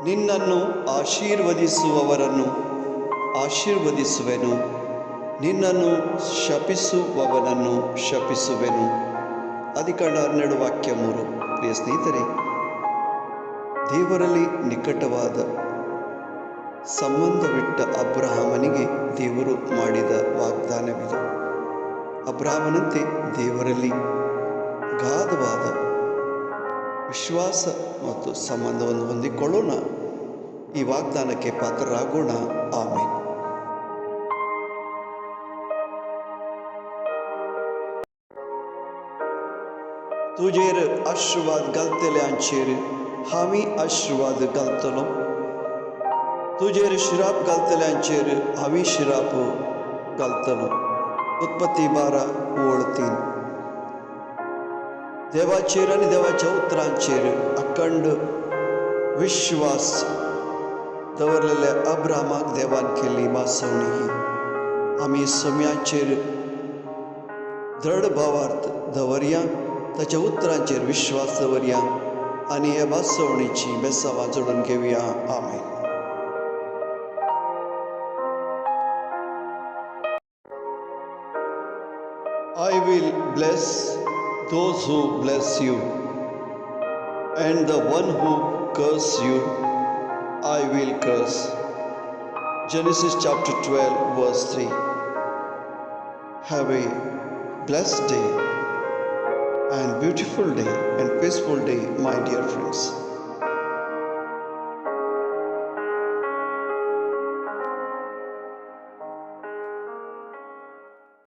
ನಿನ್ನನ್ನು ಆಶೀರ್ವದಿಸುವವರನ್ನು ಆಶೀರ್ವದಿಸುವೆನು, ನಿನ್ನನ್ನು ಶಪಿಸುವವನನ್ನು ಶಪಿಸುವೆನು. ಆದಿಕಾಂಡ 12:3. ಪ್ರಿಯ ಸ್ನೇಹಿತರೆ, ದೇವರಲ್ಲಿ ನಿಕಟವಾದ ಸಂಬಂಧವಿಟ್ಟ ಅಬ್ರಹಾಮನಿಗೆ ದೇವರು ಮಾಡಿದ ವಾಗ್ದಾನವಿದೆ. ಅಬ್ರಹಾಮನಂತೆ ದೇವರಲ್ಲಿ ಗಾಢವಾದ ವಿಶ್ವಾಸ ಮತ್ತು ಸಂಬಂಧವನ್ನು ಹೊಂದಿಕೊಳ್ಳೋಣ. ಈ ವಾಗ್ದಾನಕ್ಕೆ ಪಾತ್ರರಾಗೋಣ. ಆಮೆನ್. तुझेर आशीर्वाद घालतले हांचेर आमी आशीर्वाद घालतलो. तुझेर श्राप घालतले हांचेर आमी श्राप घालतलो. उत्पत्ती 12:3. देवाचेर आनी देवाच्या उतरांचेर अखंड विश्वास दवरलेल्या अब्राहमाक देवान केल्ली बासवणी ही आमी सोम्याचेर दृढ भावार्थ दवरया, ताच्या उतरांचेर विश्वास दवरया आनी ह्या बासवणीची बेसावां जोडून घेवया. आमेन. I will bless those who bless you, and the one who curse you, I will curse. Genesis chapter 12 verse 3. Have a blessed day and beautiful day and peaceful day, my dear friends.